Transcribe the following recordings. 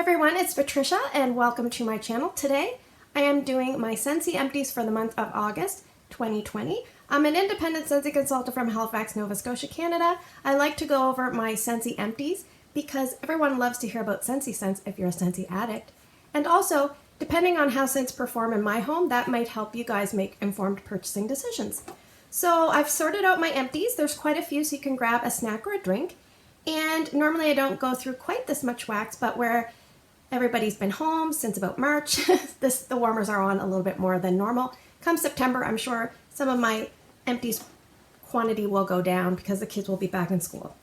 Hi everyone, it's Patricia and welcome to my channel. Today I am doing my Scentsy empties for the month of August 2020. I'm an independent Scentsy consultant from Halifax, Nova Scotia, Canada. I like to go over my Scentsy empties because everyone loves to hear about Scentsy scents if you're a Scentsy addict. And also, depending on how scents perform in my home, that might help you guys make informed purchasing decisions. So I've sorted out my empties. There's quite a few, so you can grab a snack or a drink. And normally I don't go through quite this much wax, but where everybody's been home since about March, the warmers are on a little bit more than normal. Come September, I'm sure some of my empties quantity will go down because the kids will be back in school.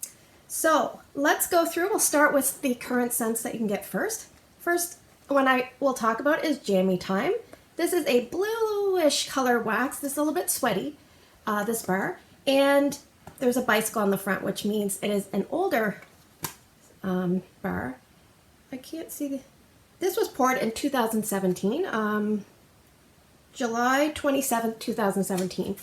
So let's go through. We'll start with the current scents that you can get first. First one I will talk about is Jammy Time. This is a bluish color wax. This is a little bit sweaty, this bar. And there's a bicycle on the front, which means it is an older bar. I can't see this was poured in 2017, July 27th, 2017.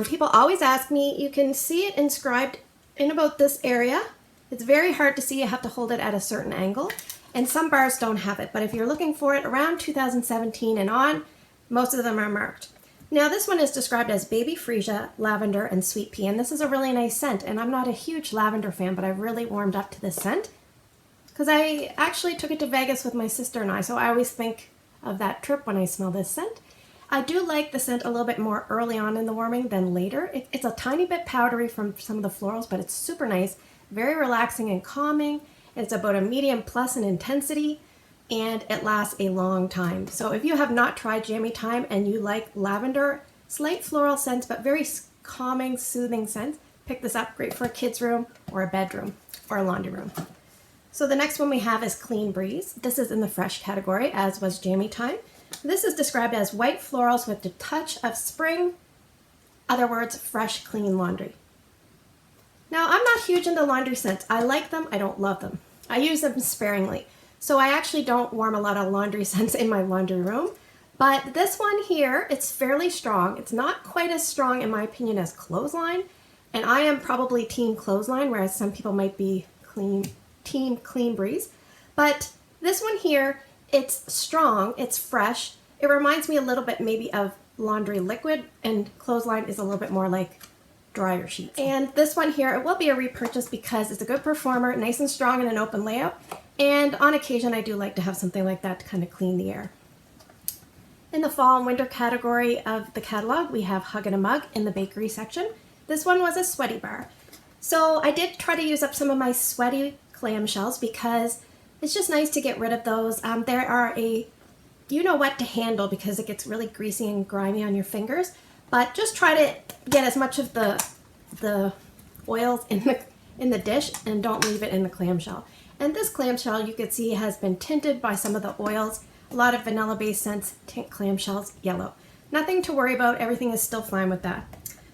People always ask me, you can see it inscribed in about this area. It's very hard to see. You have to hold it at a certain angle, and some bars don't have it, but if you're looking for it around 2017 and on, most of them are marked. Now this one is described as baby freesia, lavender, and sweet pea, and this is a really nice scent, and I'm not a huge lavender fan, but I've really warmed up to this scent because I actually took it to Vegas with my sister and I, so I always think of that trip when I smell this scent. I do like the scent a little bit more early on in the warming than later. It's a tiny bit powdery from some of the florals, but it's super nice, very relaxing and calming. It's about a medium plus in intensity, and it lasts a long time. So if you have not tried Jammy Time and you like lavender, slight floral scents, but very calming, soothing scents, pick this up. Great for a kid's room or a bedroom or a laundry room. So the next one we have is Clean Breeze. This is in the fresh category, as was Jammy Time. This is described as white florals with a touch of spring, other words, fresh, clean laundry. Now, I'm not huge into laundry scents. I like them, I don't love them. I use them sparingly. So I actually don't warm a lot of laundry scents in my laundry room. But this one here, it's fairly strong. It's not quite as strong, in my opinion, as Clothesline. And I am probably Team Clothesline, whereas some people might be Team Clean Breeze. But this one here, it's strong, it's fresh. It reminds me a little bit maybe of laundry liquid, and Clothesline is a little bit more like dryer sheets. And this one here, it will be a repurchase because it's a good performer, nice and strong in an open layout. And on occasion, I do like to have something like that to kind of clean the air. In the fall and winter category of the catalog, we have Hug in a Mug in the bakery section. This one was a sweaty bar. So I did try to use up some of my sweaty clamshells because it's just nice to get rid of those. There are you know what to handle because it gets really greasy and grimy on your fingers, but just try to get as much of the oils in the dish and don't leave it in the clamshell. And this clamshell, you can see, has been tinted by some of the oils. A lot of vanilla-based scents tint clamshells yellow. Nothing to worry about. Everything is still fine with that.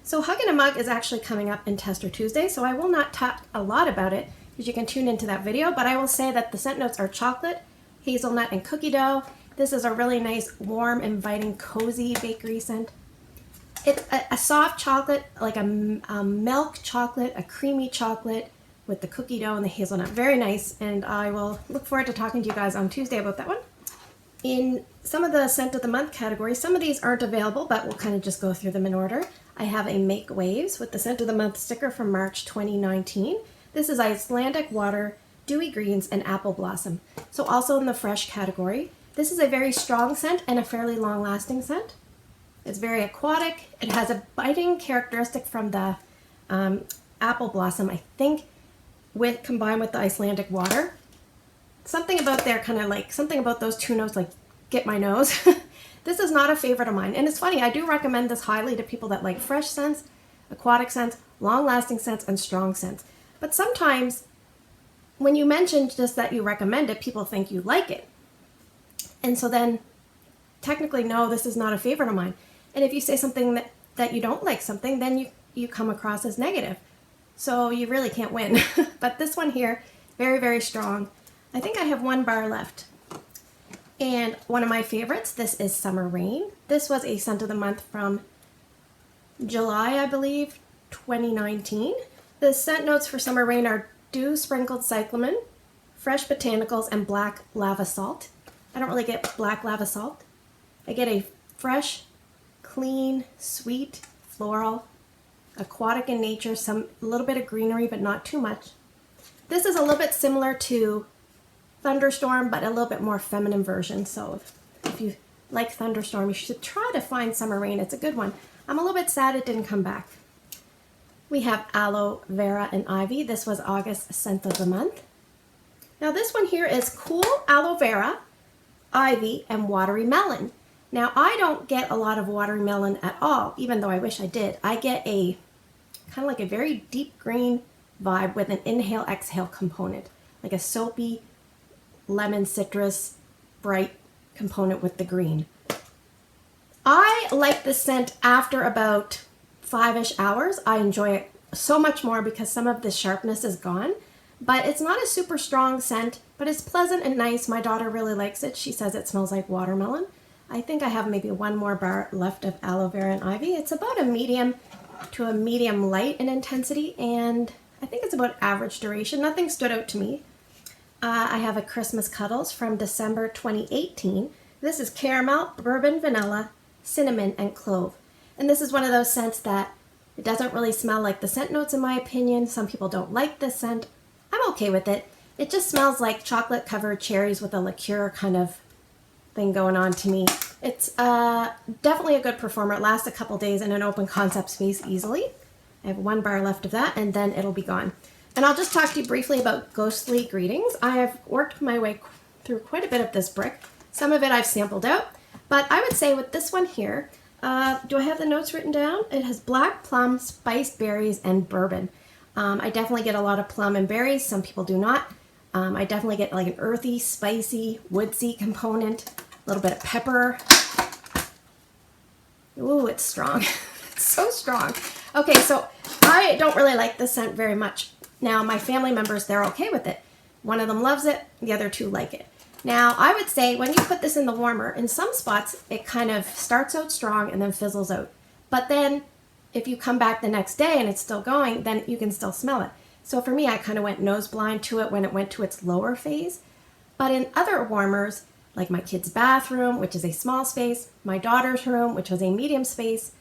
So Hug in a Mug is actually coming up in Tester Tuesday, so I will not talk a lot about it because you can tune into that video, but I will say that the scent notes are chocolate, hazelnut, and cookie dough. This is a really nice, warm, inviting, cozy bakery scent. It's a soft chocolate, like a milk chocolate, a creamy chocolate with the cookie dough and the hazelnut. Very nice, and I will look forward to talking to you guys on Tuesday about that one. In some of the scent of the month categories, some of these aren't available, but we'll kind of just go through them in order. I have a Make Waves with the scent of the month sticker from March 2019. This is Icelandic Water, Dewy Greens, and Apple Blossom. So also in the fresh category. This is a very strong scent and a fairly long-lasting scent. It's very aquatic. It has a biting characteristic from the Apple Blossom, I think, combined with the Icelandic Water. Something about there kind of like, something about those two notes like get my nose. This is not a favorite of mine. And it's funny, I do recommend this highly to people that like fresh scents, aquatic scents, long-lasting scents, and strong scents. But sometimes when you mention just that you recommend it, people think you like it. And so then technically, no, this is not a favorite of mine. And if you say something that you don't like something, then you come across as negative. So you really can't win. But this one here, very, very strong. I think I have one bar left. And one of my favorites, this is Summer Rain. This was a scent of the month from July, I believe, 2019. The scent notes for Summer Rain are dew sprinkled cyclamen, fresh botanicals, and black lava salt. I don't really get black lava salt. I get a fresh, clean, sweet, floral, aquatic in nature, a little bit of greenery, but not too much. This is a little bit similar to Thunderstorm, but a little bit more feminine version. So if you like Thunderstorm, you should try to find Summer Rain. It's a good one. I'm a little bit sad it didn't come back. We have Aloe Vera and Ivy. This was August's scent of the month. Now this one here is Cool Aloe Vera, Ivy, and Watery Melon. Now I don't get a lot of watery melon at all, even though I wish I did. I get a kind of like a very deep green vibe with an inhale-exhale component, like a soapy lemon citrus bright component with the green. I like the scent after about 5-ish hours. I enjoy it so much more because some of the sharpness is gone, but it's not a super strong scent, but it's pleasant and nice. My daughter really likes it. She says it smells like watermelon. I think I have maybe one more bar left of Aloe Vera and Ivy. It's about a medium to a medium light in intensity, and I think it's about average duration. Nothing stood out to me. I have a Christmas Cuddles from December 2018. This is caramel, bourbon, vanilla, cinnamon, and clove. And this is one of those scents that it doesn't really smell like the scent notes in my opinion. Some people don't like this scent. I'm okay with it. It just smells like chocolate covered cherries with a liqueur kind of thing going on to me. It's definitely a good performer. It lasts a couple days in an open concept space easily. I have one bar left of that and then it'll be gone. And I'll just talk to you briefly about Ghostly Greetings. I have worked my way through quite a bit of this brick. Some of it I've sampled out, but I would say with this one here, do I have the notes written down? It has black plum, spiced berries, and bourbon. I definitely get a lot of plum and berries. Some people do not. I definitely get like an earthy, spicy, woodsy component, a little bit of pepper. Ooh, it's strong. It's so strong. Okay, so I don't really like this scent very much. Now, my family members, they're okay with it. One of them loves it, the other two like it. Now, I would say when you put this in the warmer, in some spots, it kind of starts out strong and then fizzles out. But then, if you come back the next day and it's still going, then you can still smell it. So for me, I kind of went nose blind to it when it went to its lower phase. But in other warmers, like my kid's bathroom, which is a small space, my daughter's room, which was a medium space,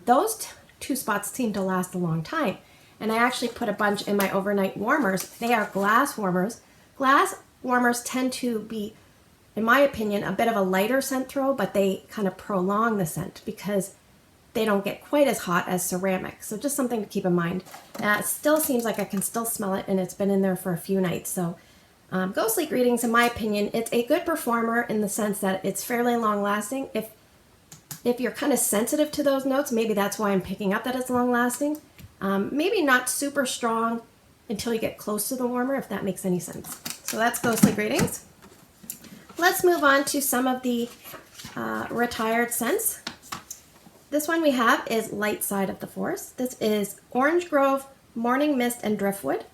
those two spots seem to last a long time. And I actually put a bunch in my overnight warmers. They are glass warmers. Glass warmers tend to be, in my opinion, a bit of a lighter scent throw, but they kind of prolong the scent because they don't get quite as hot as ceramic. So just something to keep in mind. It still seems like I can still smell it and it's been in there for a few nights. So Ghostly Greetings, in my opinion, it's a good performer in the sense that it's fairly long lasting. If you're kind of sensitive to those notes, maybe that's why I'm picking up that it's long lasting. Maybe not super strong until you get close to the warmer, if that makes any sense. So that's Ghostly Greetings. Let's move on to some of the retired scents. This one we have is Light Side of the Forest. This is Orange Grove, Morning Mist, and Driftwood.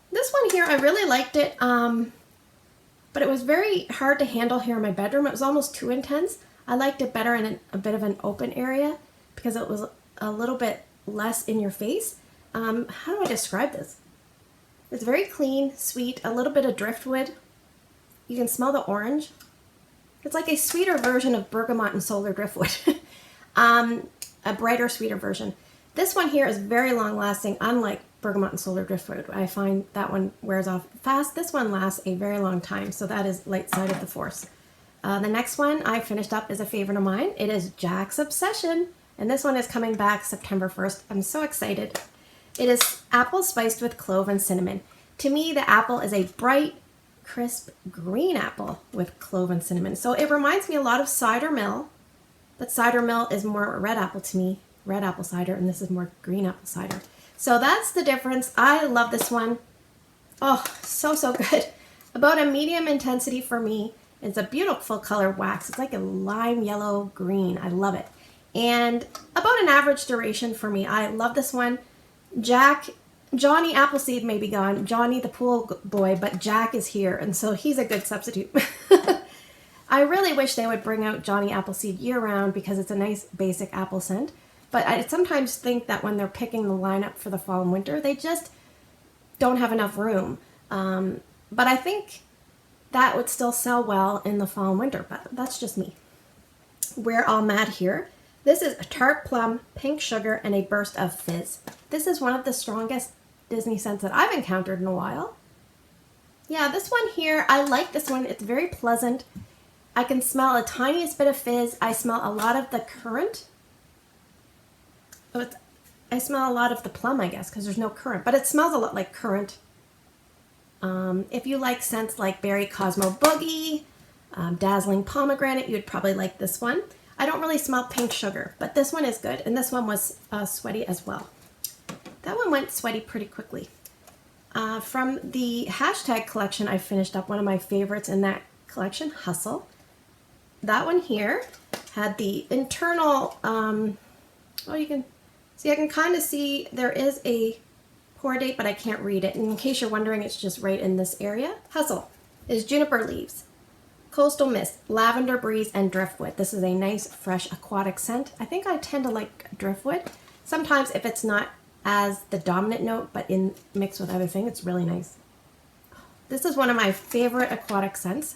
This one here, I really liked it, but it was very hard to handle here in my bedroom. It was almost too intense. I liked it better in a bit of an open area because it was a little bit less in your face. How do I describe this? It's very clean, sweet, a little bit of driftwood. You can smell the orange. It's like a sweeter version of bergamot and solar driftwood. A brighter, sweeter version. This one here is very long lasting, unlike bergamot and solar driftwood. I find that one wears off fast. This one lasts a very long time, so that is Light Side of the Force. The next one I finished up is a favorite of mine. It is Jack's Obsession, and this one is coming back September 1st. I'm so excited. It is apple spiced with clove and cinnamon. To me, the apple is a bright, crisp green apple with clove and cinnamon. So it reminds me a lot of Cider Mill, but Cider Mill is more red apple to me, red apple cider, and this is more green apple cider. So that's the difference. I love this one. Oh, so, so good. About a medium intensity for me. It's a beautiful color wax. It's like a lime yellow green. I love it. And about an average duration for me. I love this one. Johnny Appleseed may be gone, Johnny the pool boy, but Jack is here, and so he's a good substitute. I really wish they would bring out Johnny Appleseed year-round because it's a nice basic apple scent, but I sometimes think that when they're picking the lineup for the fall and winter, they just don't have enough room. But I think that would still sell well in the fall and winter, but that's just me. We're All Mad here. This is a tart plum, pink sugar, and a burst of fizz. This is one of the strongest Disney scents that I've encountered in a while. Yeah, this one here, I like this one. It's very pleasant. I can smell a tiniest bit of fizz. I smell a lot of the currant. I smell a lot of the plum, I guess, because there's no currant, but it smells a lot like currant. If you like scents like Berry Cosmo Boogie, Dazzling Pomegranate, you'd probably like this one. I don't really smell pink sugar, but this one is good, and this one was sweaty as well. That one went sweaty pretty quickly. From the hashtag collection, I finished up one of my favorites in that collection, Hustle. That one here had the internal, you can see, I can kind of see there is a pour date, but I can't read it. And in case you're wondering, it's just right in this area. Hustle is juniper leaves, coastal mist, lavender breeze, and driftwood. This is a nice, fresh, aquatic scent. I think I tend to like driftwood. Sometimes if it's not as the dominant note, but in mixed with other things, it's really nice. This is one of my favorite aquatic scents.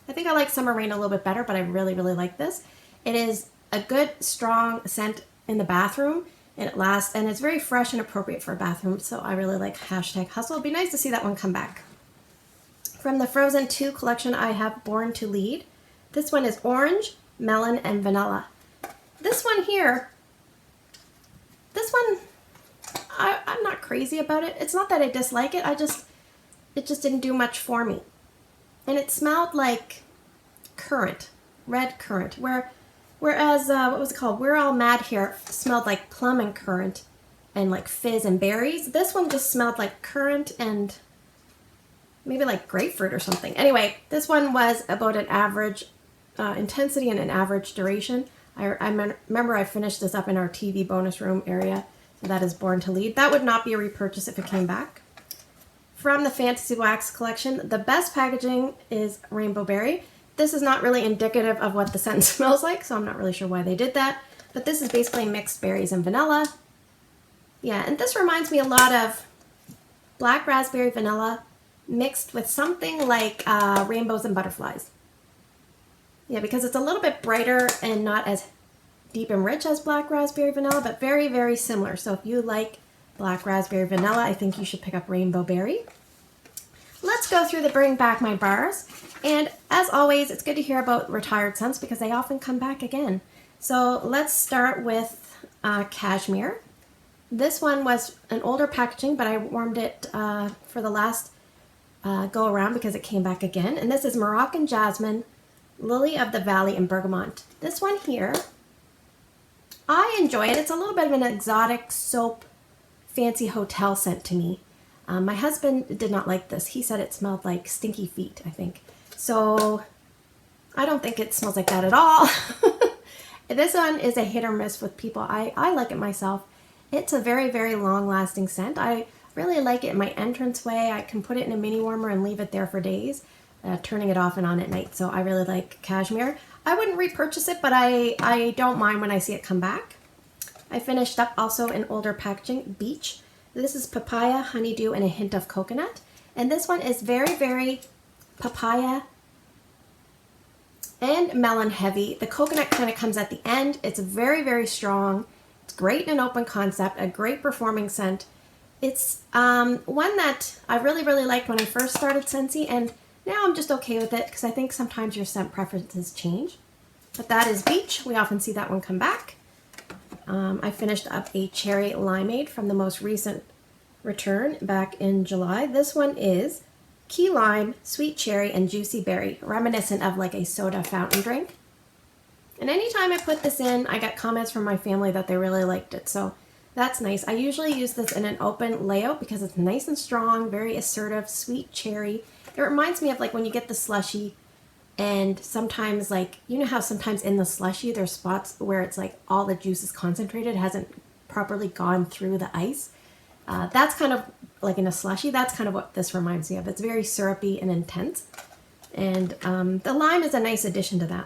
I think I like Summer Rain a little bit better, but I really, really like this. It is a good, strong scent in the bathroom, and it lasts, and it's very fresh and appropriate for a bathroom, so I really like hashtag Hustle. It'd be nice to see that one come back. From the Frozen 2 collection, I have Born to Lead. This one is orange, melon, and vanilla. This one here, I'm not crazy about it. It's not that I dislike it, it just didn't do much for me. And it smelled like currant, red currant, whereas, what was it called? We're All Mad here smelled like plum and currant and like fizz and berries. This one just smelled like currant and maybe like grapefruit or something. Anyway, this one was about an average intensity and an average duration. I remember I finished this up in our TV bonus room area. So that is Born to Lead. That would not be a repurchase if it came back. From the Fantasy Wax collection, the best packaging is Rainbow Berry. This is not really indicative of what the scent smells like, so I'm not really sure why they did that. But this is basically mixed berries and vanilla. Yeah, and this reminds me a lot of black raspberry vanilla mixed with something like rainbows and butterflies. Yeah, because it's a little bit brighter and not as deep and rich as black raspberry vanilla, but very, very similar. So if you like black raspberry vanilla, I think you should pick up Rainbow Berry. Let's go through the Bring Back My Bars. And as always, it's good to hear about retired scents because they often come back again. So let's start with Cashmere. This one was an older packaging, but I warmed it for the last go around because it came back again. And this is Moroccan Jasmine, Lily of the Valley, and Bergamot. This one here, I enjoy it. It's a little bit of an exotic soap, fancy hotel scent to me. My husband did not like this. He said it smelled like stinky feet, I think. So I don't think it smells like that at all. This one is a hit or miss with people. I like it myself. It's a very, very long-lasting scent. I really like it in my entranceway. I can put it in a mini warmer and leave it there for days, turning it off and on at night. So I really like Cashmere. I wouldn't repurchase it, but I don't mind when I see it come back. I finished up also in older packaging, Beach. This is papaya, honeydew, and a hint of coconut. And this one is very, very papaya and melon heavy. The coconut kind of comes at the end. It's very, very strong. It's great in an open concept, a great performing scent. It's one that I really, really liked when I first started Scentsy, and now I'm just okay with it because I think sometimes your scent preferences change. But that is Beach. We often see that one come back. I finished up a Cherry Limeade from the most recent return back in July. This one is Key Lime, Sweet Cherry, and Juicy Berry, reminiscent of like a soda fountain drink. And anytime I put this in, I got comments from my family that they really liked it. So that's nice. I usually use this in an open layout because it's nice and strong, very assertive, sweet cherry. It reminds me of like when you get the slushie, and sometimes like, you know how sometimes in the slushie there's spots where it's like all the juice is concentrated, hasn't properly gone through the ice. That's kind of like in a slushie, that's kind of what this reminds me of. It's very syrupy and intense. And the lime is a nice addition to that.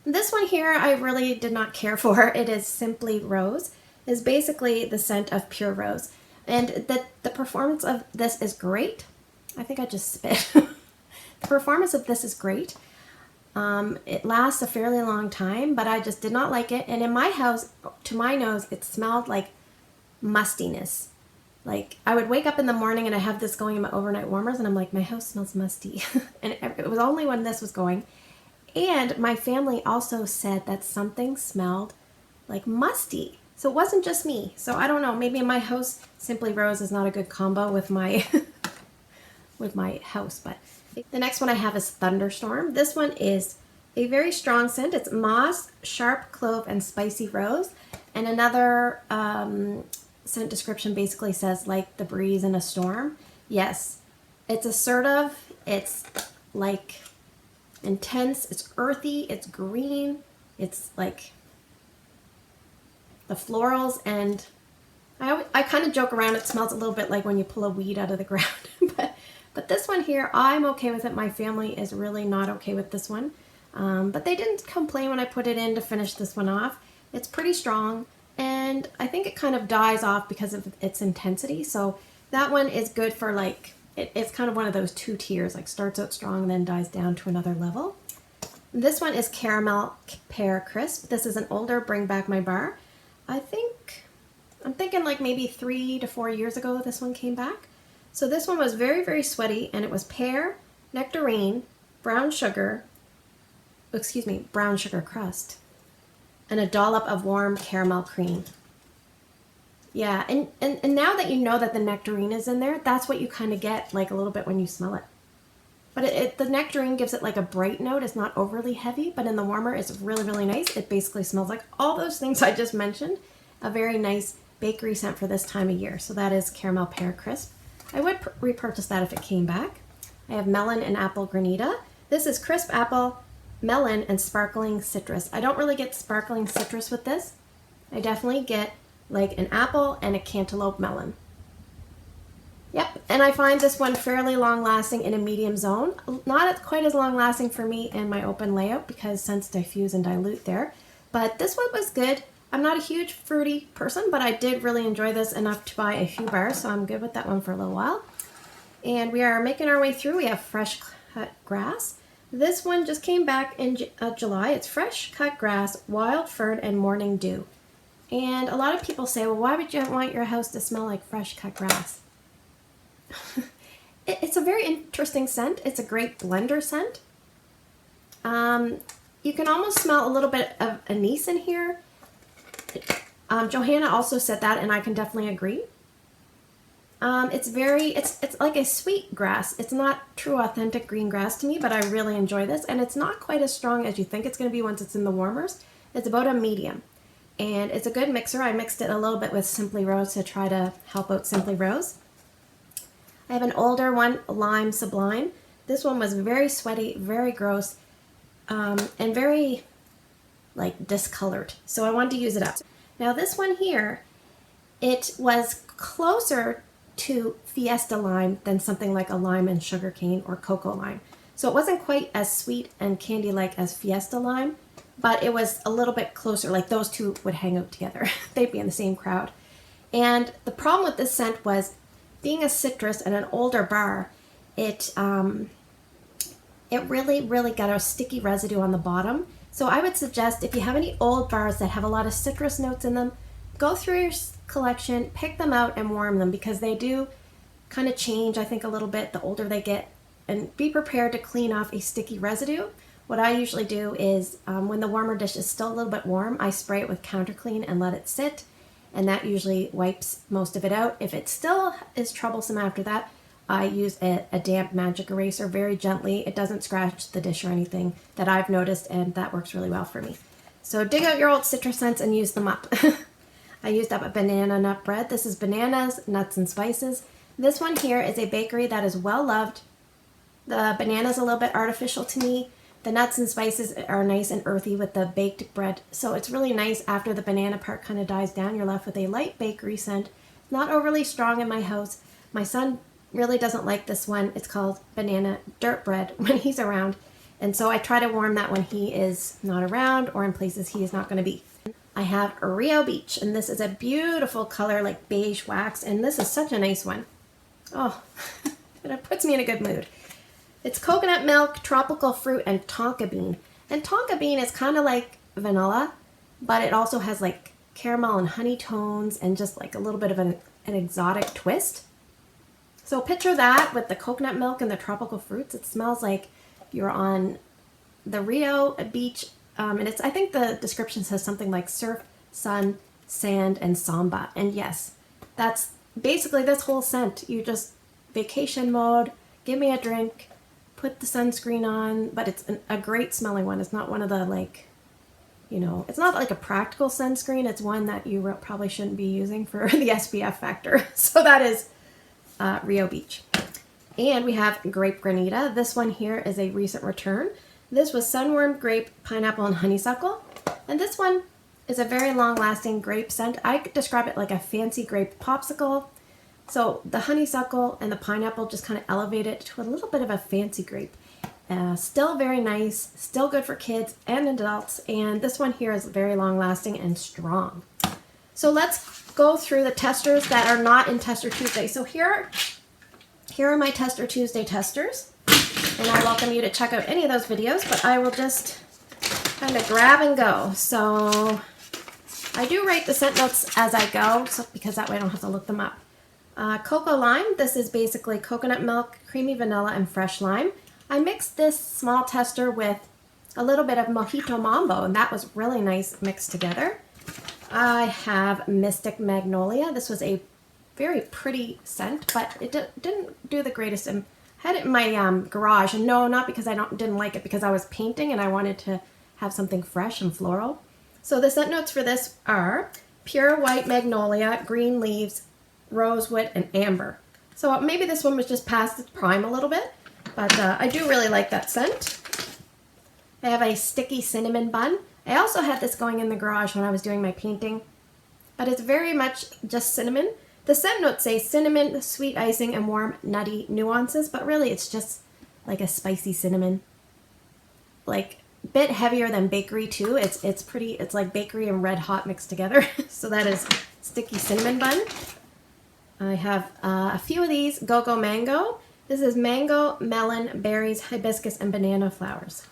This one here I really did not care for. It is Simply Rose. It's basically the scent of pure rose. And the performance of this is great. I think I just spit. The performance of this is great. It lasts a fairly long time, but I just did not like it. And in my house, to my nose, it smelled like mustiness. Like I would wake up in the morning and I have this going in my overnight warmers and I'm like, my house smells musty. And it was only when this was going. And my family also said that something smelled like musty. So it wasn't just me. So I don't know, maybe in my house, Simply Rose is not a good combo with my with my house. But the next one I have is Thunderstorm. This one is a very strong scent. It's moss, sharp clove, and spicy rose. And another scent description basically says like the breeze in a storm. Yes, it's assertive. It's like intense. It's earthy. It's green. It's like the florals, and I kind of joke around. It smells a little bit like when you pull a weed out of the ground. But this one here, I'm okay with it. My family is really not okay with this one. But they didn't complain when I put it in to finish this one off. It's pretty strong, and I think it kind of dies off because of its intensity. So that one is good for like, it's kind of one of those two tiers, like starts out strong and then dies down to another level. This one is Caramel Pear Crisp. This is an older Bring Back My Bar. I'm thinking like maybe 3 to 4 years ago this one came back. So this one was very, very sweaty, and it was pear, nectarine, brown sugar crust, and a dollop of warm caramel cream. Yeah, and now that you know that the nectarine is in there, that's what you kind of get like a little bit when you smell it. But the nectarine gives it like a bright note. It's not overly heavy, but in the warmer it's really, really nice. It basically smells like all those things I just mentioned. A very nice bakery scent for this time of year. So that is Caramel Pear Crisp. I would repurchase that if it came back. I have Melon and Apple Granita. This is crisp apple, melon, and sparkling citrus. I don't really get sparkling citrus with this. I definitely get like an apple and a cantaloupe melon. Yep, and I find this one fairly long lasting in a medium zone. Not quite as long lasting for me in my open layout because scents diffuse and dilute there. But this one was good. I'm not a huge fruity person, but I did really enjoy this enough to buy a few bars, so I'm good with that one for a little while. And we are making our way through. We have Fresh Cut Grass. This one just came back in July. It's Fresh Cut Grass, Wild Fern, and Morning Dew. And a lot of people say, well, why would you want your house to smell like fresh cut grass? It's a very interesting scent. It's a great blender scent. You can almost smell a little bit of anise in here. Johanna also said that, and I can definitely agree. It's like a sweet grass. It's not true authentic green grass to me, but I really enjoy this, and it's not quite as strong as you think it's going to be once it's in the warmers. It's about a medium, and it's a good mixer. I mixed it a little bit with Simply Rose to try to help out Simply Rose. I have an older one, Lime Sublime. This one was very sweaty, very gross, and very like discolored. So I wanted to use it up. Now this one here, it was closer to Fiesta Lime than something like a lime and sugarcane or Coco Lime. So it wasn't quite as sweet and candy-like as Fiesta Lime, but it was a little bit closer. Like those two would hang out together. They'd be in the same crowd. And the problem with this scent was being a citrus and an older bar, it really, really got a sticky residue on the bottom. So I would suggest if you have any old bars that have a lot of citrus notes in them, go through your collection, pick them out and warm them because they do kind of change, I think, a little bit the older they get. And be prepared to clean off a sticky residue. What I usually do is when the warmer dish is still a little bit warm, I spray it with Counter Clean and let it sit. And that usually wipes most of it out. If it still is troublesome after that, I use a damp magic eraser very gently. It doesn't scratch the dish or anything that I've noticed, and that works really well for me. So dig out your old citrus scents and use them up. I used up a banana nut bread. This is bananas, nuts, and spices. This one here is a bakery that is well loved. The banana's a little bit artificial to me. The nuts and spices are nice and earthy with the baked bread. So it's really nice after the banana part kind of dies down. You're left with a light bakery scent. Not overly strong in my house. My son really doesn't like this one. It's called Banana Dirt Bread when he's around. And so I try to warm that when he is not around or in places he is not going to be. I have Rio Beach, and this is a beautiful color like beige wax, and this is such a nice one. Oh, I it puts me in a good mood. It's coconut milk, tropical fruit, and tonka bean. And tonka bean is kind of like vanilla, but it also has like caramel and honey tones and just like a little bit of an exotic twist. So picture that with the coconut milk and the tropical fruits. It smells like you're on the Rio Beach, and I think the description says something like surf, sun, sand, and samba. And yes, that's basically this whole scent. You just vacation mode, give me a drink, put the sunscreen on, but it's a great smelling one. It's not one of the like, you know, it's not like a practical sunscreen. It's one that you probably shouldn't be using for the SPF factor. So that is Rio Beach. And we have Grape Granita. This one here is a recent return. This was sunworm, grape, pineapple, and honeysuckle. And this one is a very long-lasting grape scent. I could describe it like a fancy grape popsicle. So the honeysuckle and the pineapple just kind of elevate it to a little bit of a fancy grape. Still very nice, still good for kids and adults, and this one here is very long lasting and strong. So let's go through the testers that are not in Tester Tuesday. So here are my Tester Tuesday testers, and I welcome you to check out any of those videos, but I will just kind of grab and go. So I do write the scent notes as I go, so because that way I don't have to look them up. Coco Lime, this is basically coconut milk, creamy vanilla, and fresh lime. I mixed this small tester with a little bit of Mojito Mambo, and that was really nice mixed together. I have Mystic Magnolia. This was a very pretty scent, but it didn't do the greatest. I had it in my garage, and no, not because I didn't like it, because I was painting and I wanted to have something fresh and floral. So the scent notes for this are pure white magnolia, green leaves, rosewood, and amber. So maybe this one was just past its prime a little bit. But I do really like that scent. I have a sticky cinnamon bun. I also had this going in the garage when I was doing my painting, but it's very much just cinnamon. The scent notes say cinnamon, sweet icing, and warm nutty nuances, but really it's just like a spicy cinnamon. Like a bit heavier than bakery too. It's pretty, it's like bakery and red hot mixed together. So that is sticky cinnamon bun. I have a few of these Gogo Mango. This is mango, melon, berries, hibiscus, and banana flowers.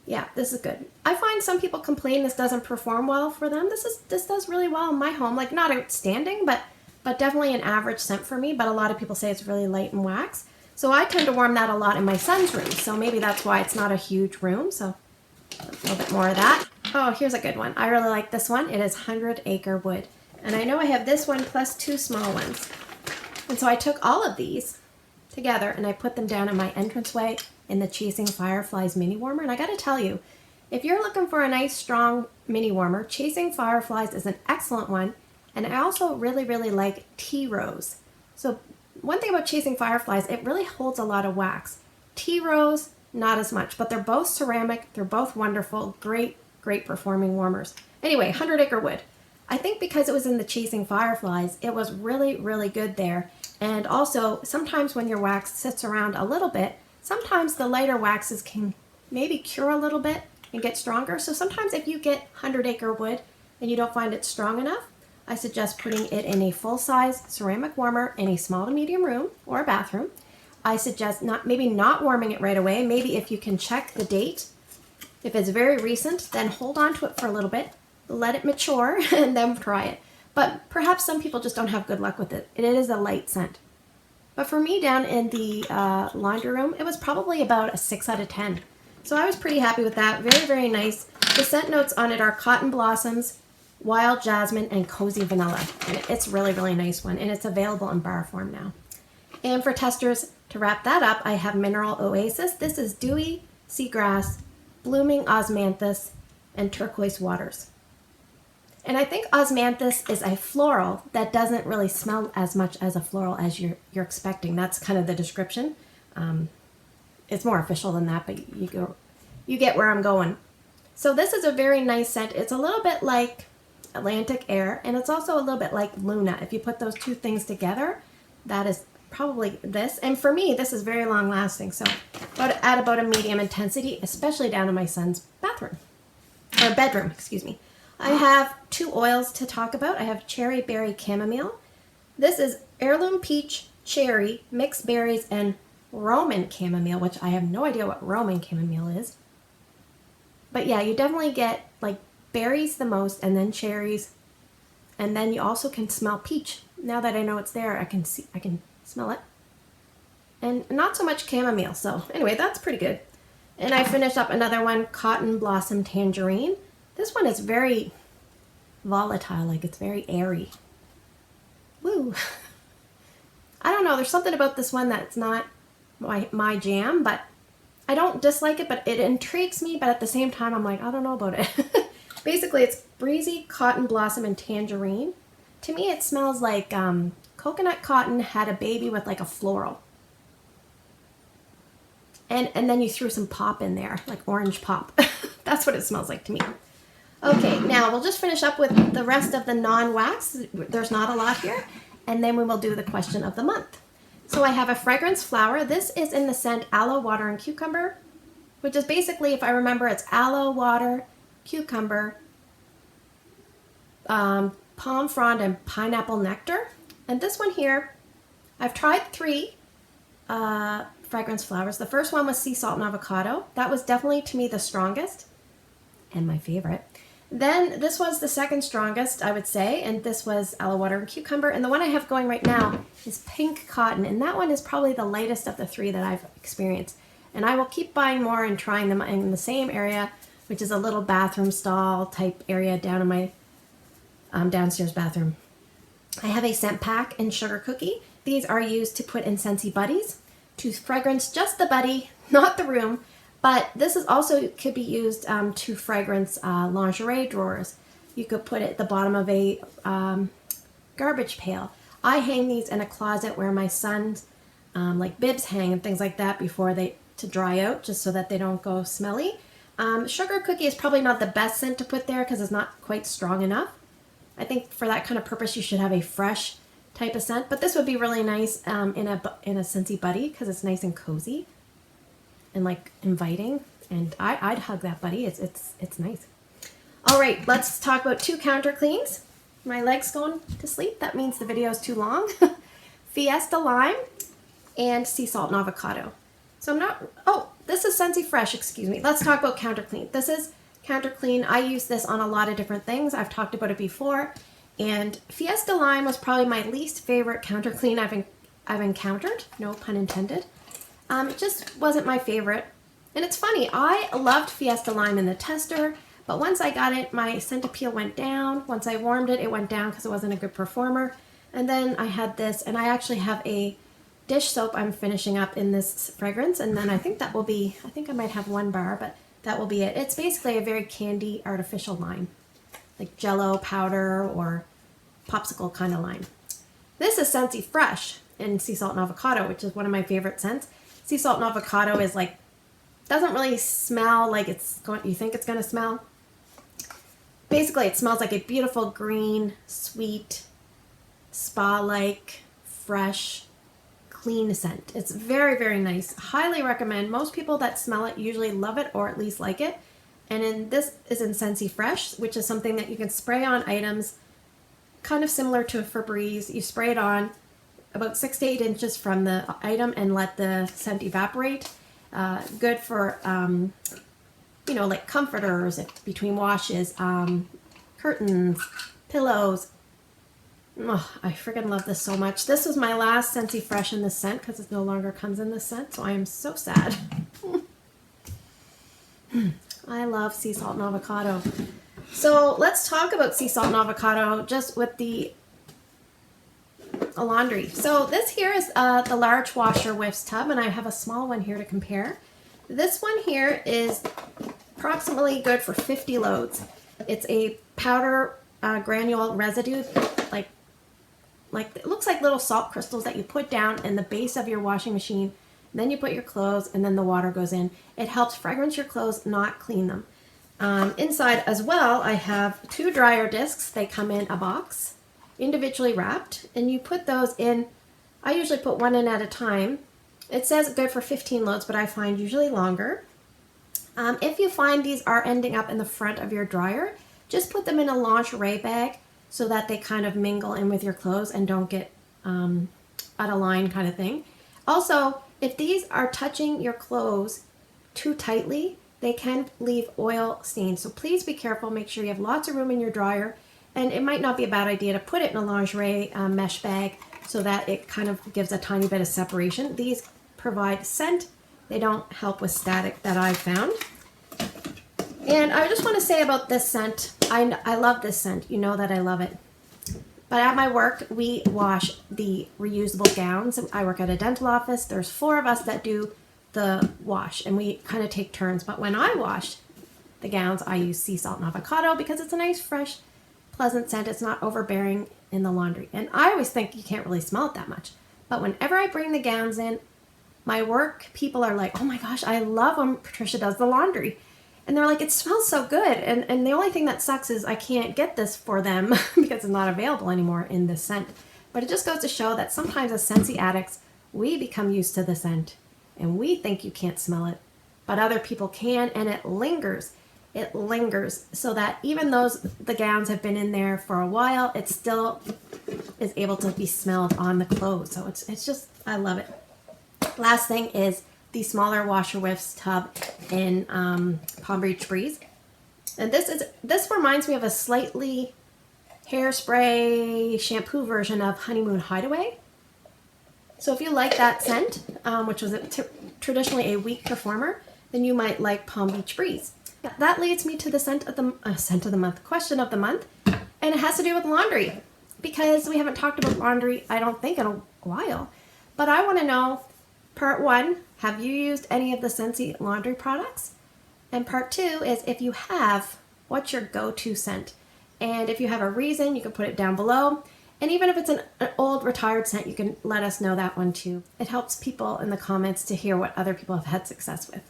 Yeah, this is good. I find some people complain this doesn't perform well for them. This does really well in my home. Like not outstanding, but definitely an average scent for me. But a lot of people say it's really light and wax. So I tend to warm that a lot in my son's room. So maybe that's why it's not a huge room. So a little bit more of that. Oh, here's a good one. I really like this one. It is 100 Acre Wood. And I know I have this one plus 2 small ones. And so I took all of these together and I put them down in my entranceway in the Chasing Fireflies mini warmer. And I got to tell you, if you're looking for a nice strong mini warmer, Chasing Fireflies is an excellent one. And I also really, really like tea rose. So one thing about Chasing Fireflies, it really holds a lot of wax. Tea rose, not as much, but they're both ceramic. They're both wonderful, great performing warmers. Anyway, 100 Acre Wood. I think because it was in the Chasing Fireflies, it was really, really good there. And also, sometimes when your wax sits around a little bit, sometimes the lighter waxes can maybe cure a little bit and get stronger. So sometimes if you get 100 Acre Wood and you don't find it strong enough, I suggest putting it in a full-size ceramic warmer in a small to medium room or a bathroom. I suggest maybe not warming it right away. Maybe if you can check the date. If it's very recent, then hold on to it for a little bit. Let it mature and then try it. But perhaps some people just don't have good luck with it. It is a light scent. But for me down in the laundry room, it was probably about a 6 out of 10. So I was pretty happy with that. Very, very nice. The scent notes on it are Cotton Blossoms, Wild Jasmine, and Cozy Vanilla. And it's really, really nice one. And it's available in bar form now. And for testers, to wrap that up, I have Mineral Oasis. This is Dewy Seagrass, Blooming Osmanthus, and Turquoise Waters. And I think osmanthus is a floral that doesn't really smell as much as a floral as you're expecting. That's kind of the description. It's more official than that, but you get where I'm going. So this is a very nice scent. It's a little bit like Atlantic Air, and it's also a little bit like Luna. If you put those two things together, that is probably this. And for me, this is very long lasting. So at about a medium intensity, especially down in my son's bathroom, or bedroom, excuse me. I have 2 oils to talk about. I have Cherry Berry Chamomile. This is heirloom peach, cherry, mixed berries, and Roman chamomile, which I have no idea what Roman chamomile is. But yeah, you definitely get like berries the most, and then cherries, and then you also can smell peach. Now that I know it's there, I can smell it. And not so much chamomile, so anyway, that's pretty good. And I finished up another one, Cotton Blossom Tangerine. This one is very volatile, like it's very airy. Woo! I don't know, there's something about this one that's not my jam, but I don't dislike it, but it intrigues me, but at the same time, I'm like, I don't know about it. Basically, it's breezy, cotton blossom, and tangerine. To me, it smells like coconut cotton had a baby with like a floral. And then you threw some pop in there, like orange pop. That's what it smells like to me. Okay, now we'll just finish up with the rest of the non-wax. There's not a lot here. And then we will do the question of the month. So I have a fragrance flower. This is in the scent Aloe, Water, and Cucumber, which is basically, if I remember, it's aloe, water, cucumber, palm frond, and pineapple nectar. And this one here, I've tried 3 fragrance flowers. The first one was sea salt and avocado. That was definitely, to me, the strongest and my favorite. Then this was the second strongest, I would say, and this was aloe, water, and cucumber. And the one I have going right now is pink cotton, and that one is probably the lightest of the 3 that I've experienced. And I will keep buying more and trying them in the same area, which is a little bathroom stall type area down in my downstairs bathroom. I have a scent pack and sugar cookie. These are used to put in Scentsy buddies to fragrance just the buddy, not the room. But this is also could be used to fragrance lingerie drawers. You could put it at the bottom of a garbage pail. I hang these in a closet where my son's like bibs hang and things like that before to dry out, just so that they don't go smelly. Sugar cookie is probably not the best scent to put there because it's not quite strong enough. I think for that kind of purpose you should have a fresh type of scent. But this would be really nice in a Scentsy buddy because it's nice and cozy and like inviting, and I'd hug that buddy. It's nice. All right, let's talk about 2 counter cleans. My leg's going to sleep. That means the video is too long. Fiesta Lime and Sea Salt and Avocado. So I'm not, oh, this is Scentsy Fresh, excuse me. Let's talk about counter clean. This is counter clean. I use this on a lot of different things. I've talked about it before, and Fiesta Lime was probably my least favorite counter clean I've encountered, no pun intended. It just wasn't my favorite. And it's funny, I loved Fiesta Lime in the tester, but once I got it, my scent appeal went down. Once I warmed it, it went down because it wasn't a good performer. And then I had this, and I actually have a dish soap I'm finishing up in this fragrance, and then I think that will be, I think I might have 1 bar, but that will be it. It's basically a very candy artificial lime, like Jello powder or popsicle kind of lime. This is Scentsy Fresh in Sea Salt and Avocado, which is one of my favorite scents. Sea salt and avocado is like, doesn't really smell like you think it's going to smell. Basically, it smells like a beautiful green, sweet, spa-like, fresh, clean scent. It's very, very nice. Highly recommend. Most people that smell it usually love it or at least like it. And this is in Scentsy Fresh, which is something that you can spray on items kind of similar to a Febreze. You spray it on about 6 to 8 inches from the item and let the scent evaporate. Good for, you know, like comforters between washes, curtains, pillows. Oh, I freaking love this so much. This was my last Scentsy Fresh in this scent because it no longer comes in this scent, so I am so sad. I love sea salt and avocado. So let's talk about sea salt and avocado just with the laundry. So this here is the large washer whiffs tub, and I have a small one here to compare. This one here is approximately good for 50 loads. It's a powder granule residue, like it looks like little salt crystals that you put down in the base of your washing machine. Then you put your clothes, and then the water goes in. It helps fragrance your clothes, not clean them. Inside as well, I have 2 dryer discs. They come in a box, individually wrapped, and you put those in. I usually put 1 in at a time. It says good for 15 loads, but I find usually longer. If you find these are ending up in the front of your dryer, just put them in a lingerie bag so that they kind of mingle in with your clothes and don't get out of line kind of thing. Also, if these are touching your clothes too tightly, they can leave oil stains. So please be careful. Make sure you have lots of room in your dryer. And it might not be a bad idea to put it in a lingerie mesh bag so that it kind of gives a tiny bit of separation. These provide scent. They don't help with static that I've found. And I just want to say about this scent, I love this scent. You know that I love it. But at my work, we wash the reusable gowns. I work at a dental office. There's 4 of us that do the wash, and we kind of take turns. But when I wash the gowns, I use sea salt and avocado because it's a nice, fresh, pleasant scent. It's not overbearing in the laundry. And I always think you can't really smell it that much. But whenever I bring the gowns in, my work people are like, oh my gosh, I love when Patricia does the laundry. And they're like, it smells so good. And the only thing that sucks is I can't get this for them because it's not available anymore in this scent. But it just goes to show that sometimes as Scentsy addicts, we become used to the scent. And we think you can't smell it. But other people can, and it lingers. It lingers so that even though the gowns have been in there for a while, it still is able to be smelled on the clothes. So it's just, I love it. Last thing is the smaller washer whiffs tub in Palm Beach Breeze. And this reminds me of a slightly hairspray shampoo version of Honeymoon Hideaway. So if you like that scent, which was traditionally a weak performer, then you might like Palm Beach Breeze. That leads me to the scent of the month, question of the month, and it has to do with laundry because we haven't talked about laundry, I don't think, in a while. But I want to know, part 1, have you used any of the Scentsy laundry products? And part 2 is, if you have, what's your go-to scent? And if you have a reason, you can put it down below. And even if it's an old retired scent, you can let us know that one too. It helps people in the comments to hear what other people have had success with.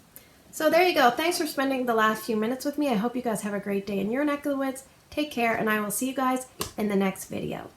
So there you go. Thanks for spending the last few minutes with me. I hope you guys have a great day in your neck of the woods. Take care, and I will see you guys in the next video.